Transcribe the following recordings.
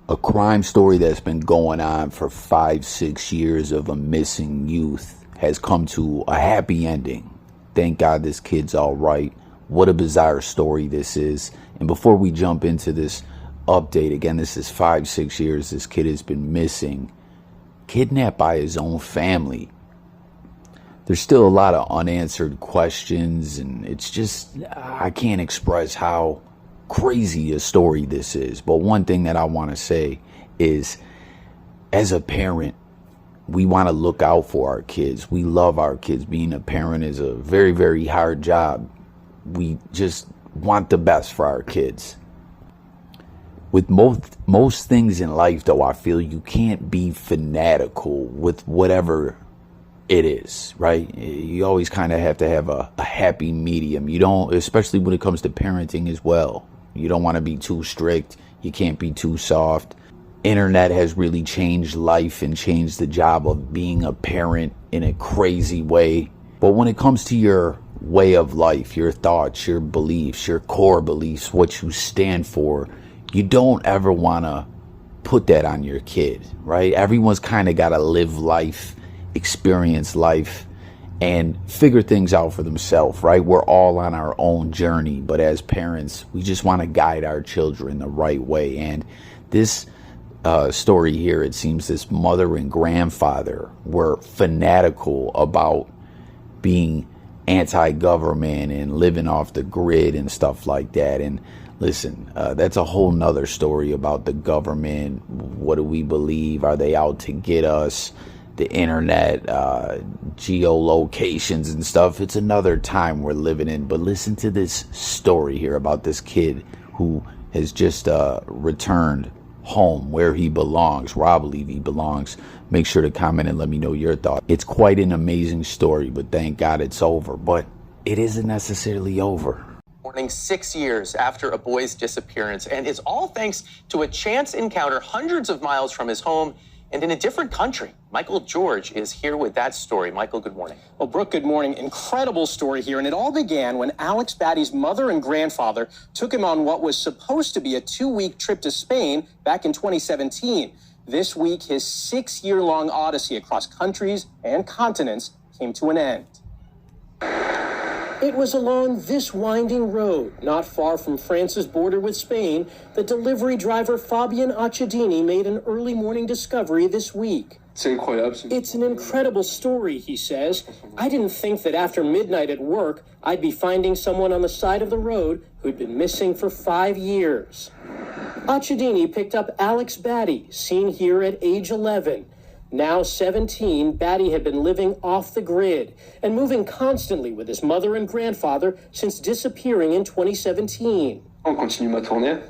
A crime story that's been going on for 5-6 years of a missing youth has come to a happy ending. Thank God this kid's all right. What a bizarre story this is. And before we jump into this update, again, this is 5-6 years this kid has been missing, kidnapped by his own family. There's still a lot of unanswered questions, and it's just, I can't express how crazy a story this is. But one thing that I want to say is, as a parent, we want to look out for our kids. We love our kids. Being a parent is a very, very hard job. We just want the best for our kids. With most things in life, though, I feel you can't be fanatical with whatever it is, right? You always kind of have to have a happy medium. You don't, especially when it comes to parenting as well. You don't want to be too strict. You can't be too soft. Internet has really changed life and changed the job of being a parent in a crazy way. But when it comes to your way of life, your thoughts, your beliefs, your core beliefs, what you stand for, you don't ever want to put that on your kid, right? Everyone's kind of got to live life, experience life, and figure things out for themselves, right? We're all on our own journey, but as parents, we just want to guide our children the right way. And this story here, it seems this mother and grandfather were fanatical about being anti-government and living off the grid and stuff like that. And listen, that's a whole nother story about the government. What do we believe? Are they out to get us? The internet, geolocations and stuff. It's another time we're living in. But listen to this story here about this kid who has just returned home where he belongs, where I believe he belongs. Make sure to comment and let me know your thoughts. It's quite an amazing story, but thank God it's over. But it isn't necessarily over. Morning 6 years after a boy's disappearance, and it's all thanks to a chance encounter hundreds of miles from his home and in a different country. Michael George is here with that story. Michael, good morning. Well, Brooke, good morning. Incredible story here. And it all began when Alex Batty's mother and grandfather took him on what was supposed to be a 2-week trip to Spain back in 2017. This week, his 6-year-long odyssey across countries and continents came to an end. It was along this winding road, not far from France's border with Spain, that delivery driver Fabian Acciadini made an early morning discovery this week. It's an incredible story, he says. I didn't think that after midnight at work, I'd be finding someone on the side of the road who'd been missing for 5 years. Acciadini picked up Alex Batty, seen here at age 11. Now 17, Batty had been living off the grid and moving constantly with his mother and grandfather since disappearing in 2017.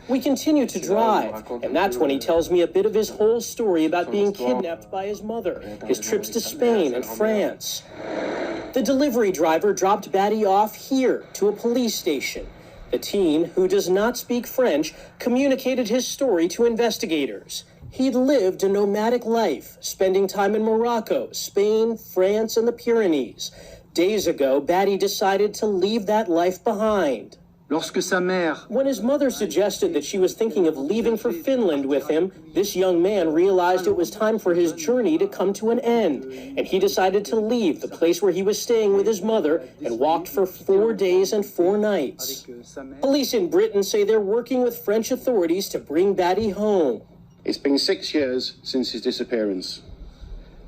We continue to drive, and that's when he tells me a bit of his whole story about being kidnapped by his mother, his trips to Spain and France. The delivery driver dropped Batty off here to a police station. The teen, who does not speak French, communicated his story to investigators. He'd lived a nomadic life, spending time in Morocco, Spain, France, and the Pyrenees. Days ago, Batty decided to leave that life behind. When his mother suggested that she was thinking of leaving for Finland with him, this young man realized it was time for his journey to come to an end, and he decided to leave the place where he was staying with his mother and walked for 4 days and 4 nights. Police in Britain say they're working with French authorities to bring Batty home. It's been 6 years since his disappearance.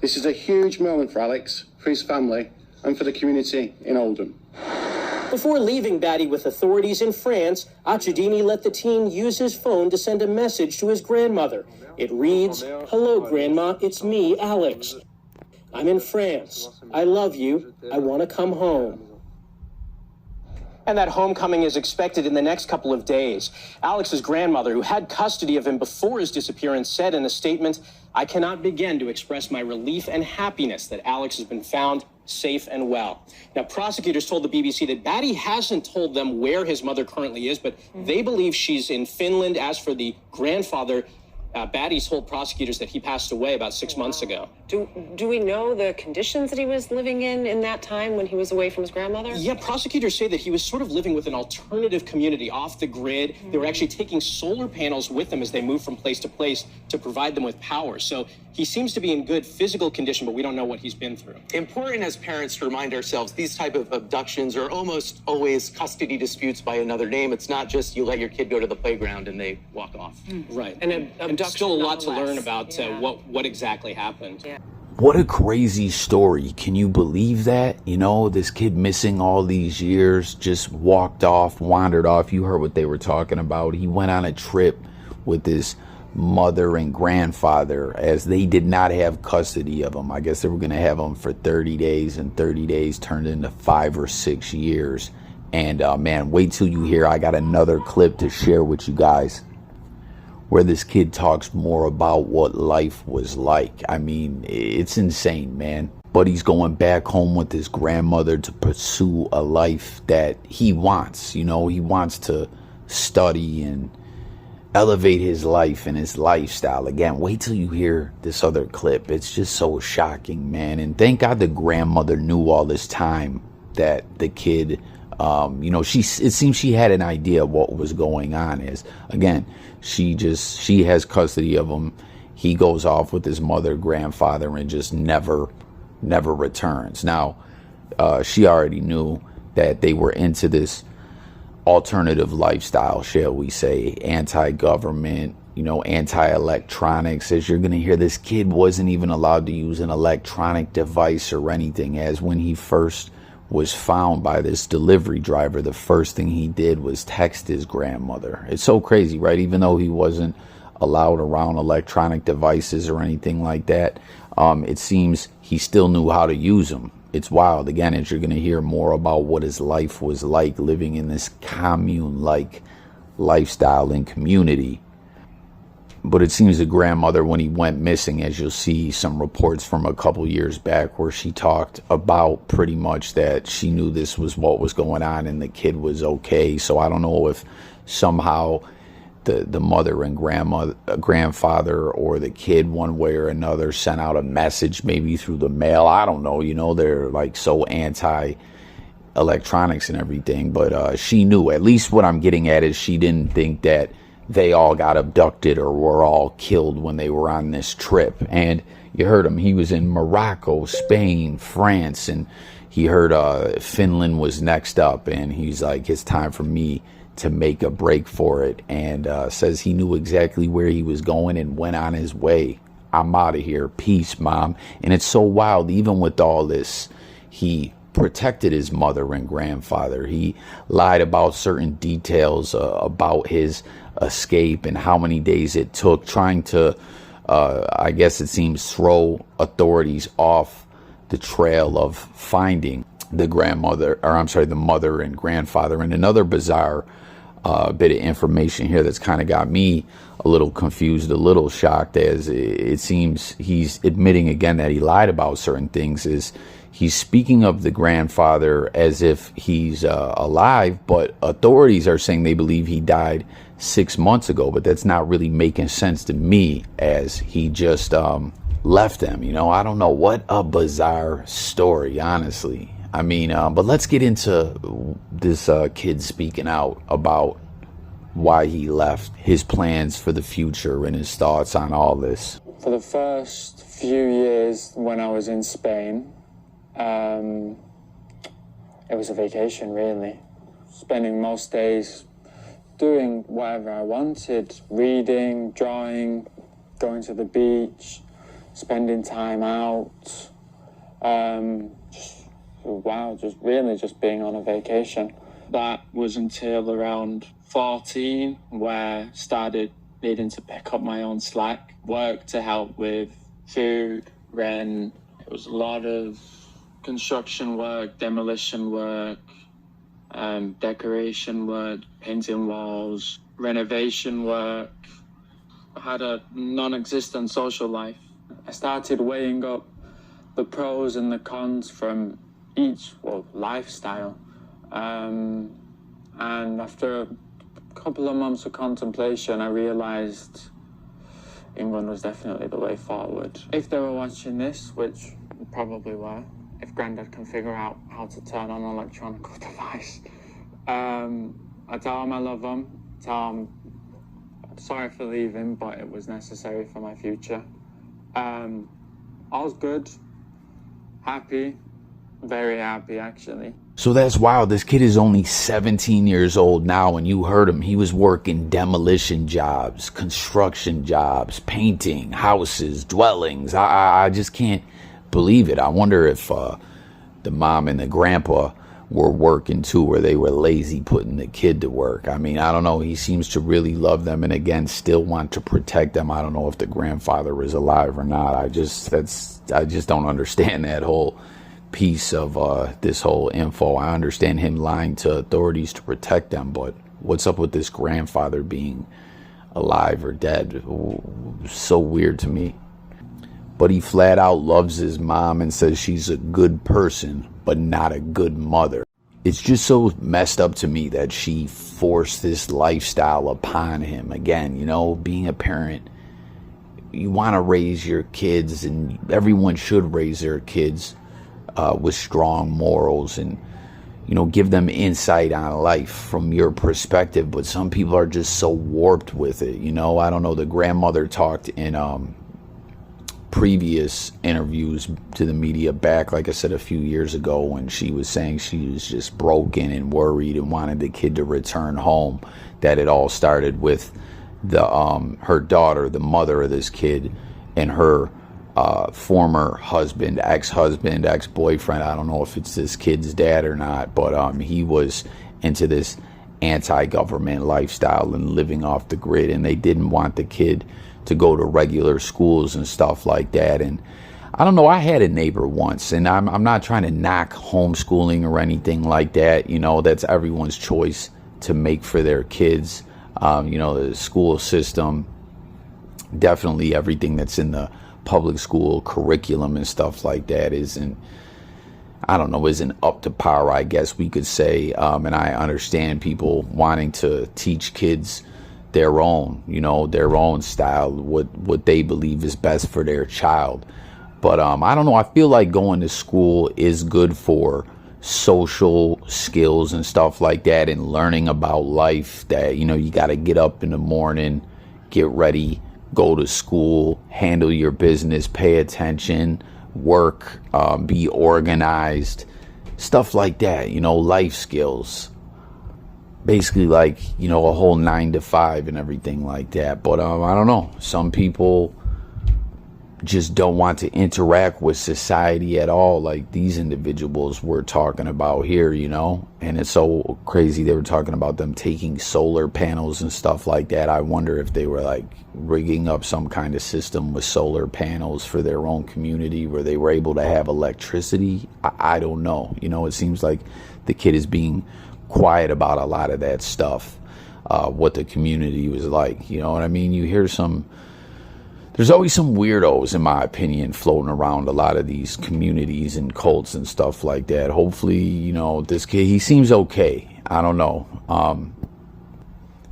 This is a huge moment for Alex, for his family, and for the community in Oldham. Before leaving Batty with authorities in France, Acciadini let the teen use his phone to send a message to his grandmother. It reads, "Hello, Grandma, it's me, Alex. I'm in France. I love you. I want to come home." And that homecoming is expected in the next couple of days. Alex's grandmother, who had custody of him before his disappearance, said in a statement, "I cannot begin to express my relief and happiness that Alex has been found safe and well." Now, prosecutors told the BBC that Batty hasn't told them where his mother currently is, but they believe she's in Finland. As for the grandfather, Batty's told prosecutors that he passed away about 6 months ago. Do we know the conditions that he was living in that time when he was away from his grandmother? Yeah, prosecutors say that he was sort of living with an alternative community off the grid. They were actually taking solar panels with them as they moved from place to place to provide them with power. So he seems to be in good physical condition, but we don't know what he's been through. Important as parents to remind ourselves these type of abductions are almost always custody disputes by another name. It's not just you let your kid go to the playground and they walk off. Right. And still a lot to learn about Yeah. what exactly happened. Yeah. What a crazy story. Can you believe that? You know, this kid missing all these years, just walked off, wandered off. You heard what they were talking about. He went on a trip with his mother and grandfather as they did not have custody of him. I guess they were going to have him for 30 days, and 30 days turned into 5 or 6 years. And man, wait till you hear. I got another clip to share with you guys where this kid talks more about what life was like. I mean, it's insane, man. But he's going back home with his grandmother to pursue a life that he wants. You know, he wants to study and elevate his life and his lifestyle. Again, wait till you hear this other clip. It's just so shocking, man. And thank God the grandmother knew all this time that the kid, you know, it seems she had an idea of what was going on. Is again, she has custody of him. He goes off with his mother, grandfather, and just never returns. Now, she already knew that they were into this alternative lifestyle, shall we say, anti-government, you know, anti-electronics. As you're going to hear, this kid wasn't even allowed to use an electronic device or anything. As when he first was found by this delivery driver, the first thing he did was text his grandmother. It's so crazy, right? Even though he wasn't allowed around electronic devices or anything like that, it seems he still knew how to use them. It's wild. Again, as you're going to hear more about what his life was like living in this commune-like lifestyle and community. But it seems the grandmother, when he went missing, as you'll see some reports from a couple years back where she talked about pretty much that she knew this was what was going on and the kid was okay. So I don't know if somehow the mother and grandfather or the kid one way or another sent out a message maybe through the mail. I don't know. You know, they're like so anti-electronics and everything. But she knew. At least what I'm getting at is she didn't think that they all got abducted or were all killed when they were on this trip. And you heard him. He was in Morocco, Spain, France, and he heard Finland was next up. And he's like, it's time for me to make a break for it. And says he knew exactly where he was going and went on his way. I'm out of here. Peace, Mom. And it's so wild. Even with all this, he protected his mother and grandfather. He lied about certain details about his escape and how many days it took, trying to I guess it seems throw authorities off the trail of finding the the mother and grandfather. And another bizarre bit of information here that's kind of got me a little confused, a little shocked, as it seems he's admitting again that he lied about certain things. Is he's speaking of the grandfather as if he's alive, but authorities are saying they believe he died 6 months ago. But that's not really making sense to me, as he just left them. You know, I don't know. What a bizarre story, honestly. I mean, but let's get into this kid speaking out about why he left, his plans for the future, and his thoughts on all this. For the first few years when I was in Spain, it was a vacation, really. Spending most days doing whatever I wanted, reading, drawing, going to the beach, spending time out. Just really being on a vacation. That was until around 14, where I started needing to pick up my own slack, work to help with food, rent. It was a lot of construction work, demolition work, decoration work, painting walls, renovation work. I had a non-existent social life. I started weighing up the pros and the cons from each lifestyle. And after a couple of months of contemplation, I realized England was definitely the way forward. If they were watching this, which probably were, if Grandad can figure out how to turn on an electronic device, I tell him I love him, tell him I'm sorry for leaving, but it was necessary for my future. All's good, happy, very happy actually. So that's wild. This kid is only 17 years old now, and you heard him. He was working demolition jobs, construction jobs, painting houses, dwellings. I just can't believe it. I wonder if the mom and the grandpa were working too, or they were lazy putting the kid to work. I mean, I don't know. He seems to really love them, and again, still want to protect them. I don't know if the grandfather is alive or not. I just don't understand that whole piece of this whole info. I understand him lying to authorities to protect them, but what's up with this grandfather being alive or dead? So weird to me. But he flat out loves his mom and says she's a good person, but not a good mother. It's just so messed up to me that she forced this lifestyle upon him. Again, you know, being a parent, you want to raise your kids, and everyone should raise their kids with strong morals and, you know, give them insight on life from your perspective. But some people are just so warped with it, you know. I don't know. The grandmother talked in previous interviews to the media back, like I said, a few years ago, when she was saying she was just broken and worried and wanted the kid to return home, that it all started with the her daughter, the mother of this kid, and her former husband, ex-husband, ex-boyfriend. I don't know if it's this kid's dad or not, but he was into this anti-government lifestyle and living off the grid, and they didn't want the kid to go to regular schools and stuff like that. And I don't know, I had a neighbor once, and I'm not trying to knock homeschooling or anything like that. You know, that's everyone's choice to make for their kids. You know, the school system, definitely everything that's in the public school curriculum and stuff like that isn't up to par, I guess we could say. And I understand people wanting to teach kids their own, you know, their own style, what they believe is best for their child. But I don't know, I feel like going to school is good for social skills and stuff like that, and learning about life, that, you know, you got to get up in the morning, get ready, go to school, handle your business, pay attention, work, be organized, stuff like that, you know, life skills. Basically, like, you know, a whole 9 to 5 and everything like that. But I don't know, some people just don't want to interact with society at all, like these individuals we're talking about here, you know. And it's so crazy, they were talking about them taking solar panels and stuff like that. I wonder if they were like rigging up some kind of system with solar panels for their own community where they were able to have electricity. I don't know, you know. It seems like the kid is being quiet about a lot of that stuff, what the community was like, you know what I mean. You hear there's always some weirdos, in my opinion, floating around a lot of these communities and cults and stuff like that. Hopefully, you know, this kid, he seems okay. I don't know.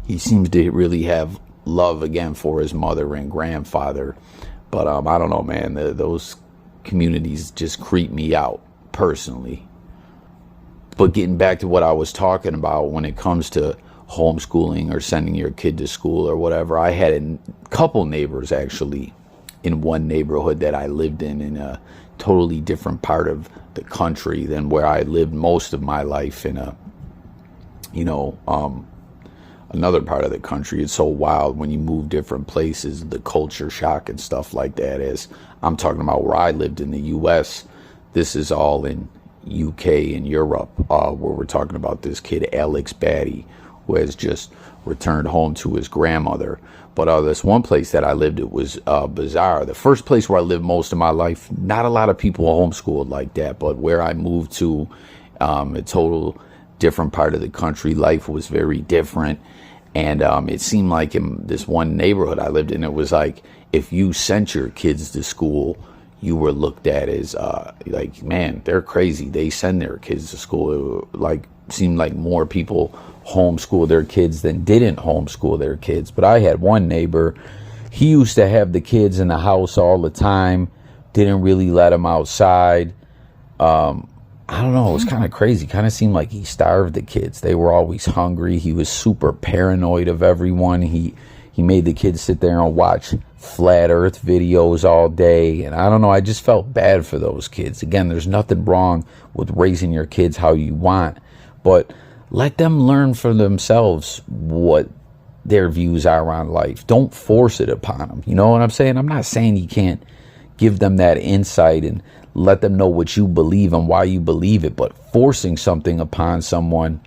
He seems to really have love again for his mother and grandfather. But I don't know, man. Those communities just creep me out personally. But getting back to what I was talking about when it comes to homeschooling or sending your kid to school or whatever, I had a couple neighbors actually in one neighborhood that I lived in a totally different part of the country than where I lived most of my life, in another part of the country. It's so wild when you move different places, the culture shock and stuff like that. As I'm talking about where I lived in the US, this is all in UK and Europe, where we're talking about this kid Alex Batty, who has just returned home to his grandmother. But this one place that I lived, it was bizarre. The first place where I lived most of my life, not a lot of people homeschooled like that. But where I moved to, a total different part of the country, life was very different. And it seemed like in this one neighborhood I lived in, it was like if you sent your kids to school, you were looked at as like, man, they're crazy. They send their kids to school. It seemed like more people homeschool their kids than didn't homeschool their kids. But I had one neighbor he used to have the kids in the house all the time, didn't really let them outside. I don't know, it was kind of crazy. Kind of seemed like he starved the kids. They were always hungry. He was super paranoid of everyone. He made the kids sit there and watch flat earth videos all day. And I don't know, I just felt bad for those kids. Again, there's nothing wrong with raising your kids how you want, but let them learn for themselves what their views are on life. Don't force it upon them. You know what I'm saying? I'm not saying you can't give them that insight and let them know what you believe and why you believe it, but forcing something upon someone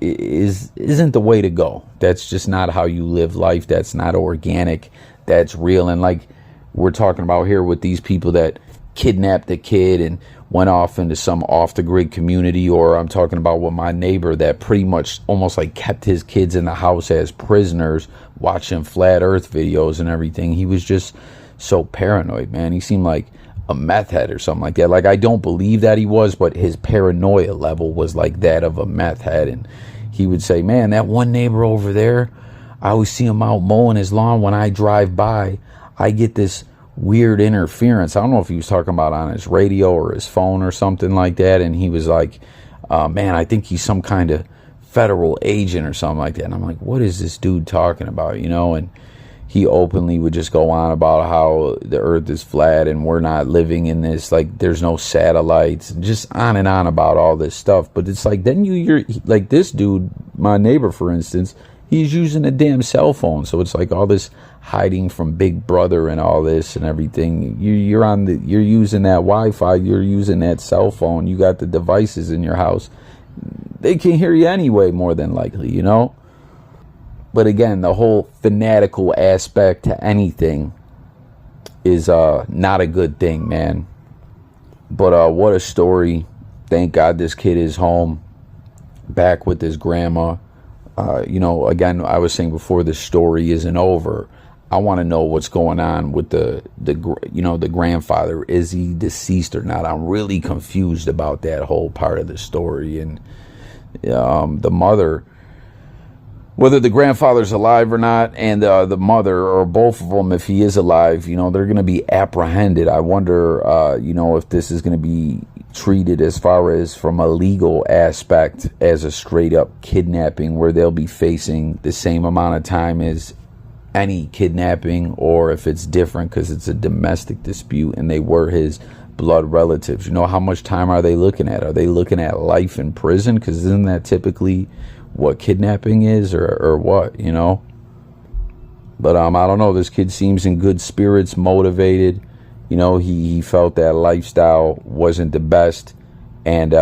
isn't the way to go. That's just not how you live life. That's not organic. That's real. And like we're talking about here with these people that kidnapped the kid and went off into some off the grid community, or I'm talking about with my neighbor that pretty much almost like kept his kids in the house as prisoners watching flat earth videos and everything. He was just so paranoid, man. He seemed like a meth head or something like that. Like, I don't believe that he was, but his paranoia level was like that of a meth head. And he would say, man, that one neighbor over there, I always see him out mowing his lawn. When I drive by, I get this weird interference. I don't know if he was talking about on his radio or his phone or something like that. And he was like, man, I think he's some kind of federal agent or something like that. And I'm like, what is this dude talking about, you know? And he openly would just go on about how the earth is flat and we're not living in this, like there's no satellites, and just on and on about all this stuff. But it's like, then you're like, this dude, my neighbor, for instance, he's using a damn cell phone. So it's like all this hiding from Big Brother and all this and everything. You're using that Wi-Fi, you're using that cell phone, you got the devices in your house. They can hear you anyway, more than likely, you know? But again, the whole fanatical aspect to anything is not a good thing, man. But what a story. Thank God this kid is home, back with his grandma. You know, again, I was saying before, the story isn't over. I want to know what's going on with the grandfather. Is he deceased or not? I'm really confused about that whole part of the story. And the mother, whether the grandfather's alive or not, and the mother, or both of them, if he is alive, you know, they're going to be apprehended. I wonder, you know, if this is going to be treated as far as from a legal aspect as a straight up kidnapping, where they'll be facing the same amount of time as any kidnapping, or if it's different because it's a domestic dispute and they were his blood relatives. You know, how much time are they looking at? Are they looking at life in prison? Because isn't that typically what kidnapping is, or what, you know? But I don't know, this kid seems in good spirits, motivated. You know, he felt that lifestyle wasn't the best, and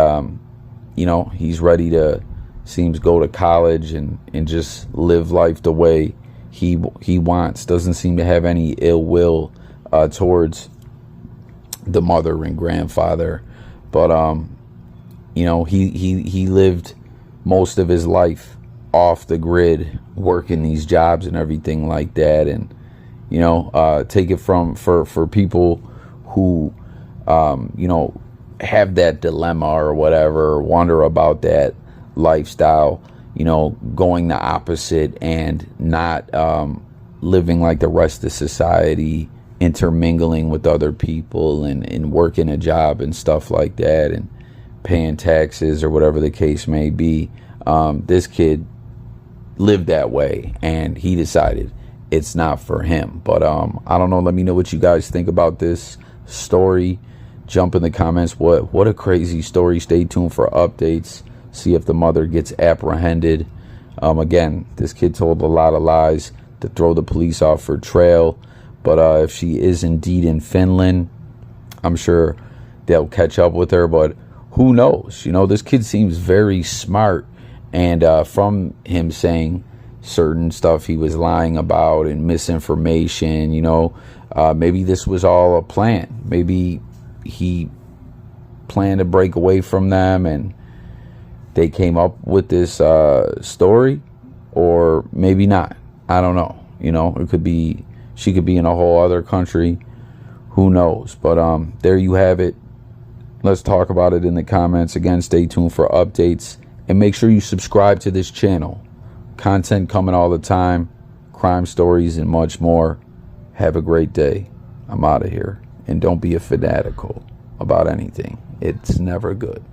you know, he's ready to, seems, go to college and just live life the way he wants. Doesn't seem to have any ill will towards the mother and grandfather. But you know, he lived most of his life off the grid, working these jobs and everything like that. And you know, take it for people who you know, have that dilemma or whatever, or wonder about that lifestyle, you know, going the opposite and not living like the rest of society, intermingling with other people and working a job and stuff like that, and paying taxes or whatever the case may be. This kid lived that way, and he decided it's not for him. But I don't know, let me know what you guys think about this story. Jump in the comments. What a crazy story. Stay tuned for updates, see if the mother gets apprehended. Again, this kid told a lot of lies to throw the police off her trail. But if she is indeed in Finland, I'm sure they'll catch up with her. But who knows? You know, this kid seems very smart. And from him saying certain stuff he was lying about and misinformation, you know, maybe this was all a plan. Maybe he planned to break away from them and they came up with this story, or maybe not. I don't know. You know, it could be, she could be in a whole other country. Who knows? But there you have it. Let's talk about it in the comments. Again, stay tuned for updates, and make sure you subscribe to this channel. Content coming all the time. crime stories and much more. Have a great day. I'm out of here. And don't be a fanatical about anything. It's never good.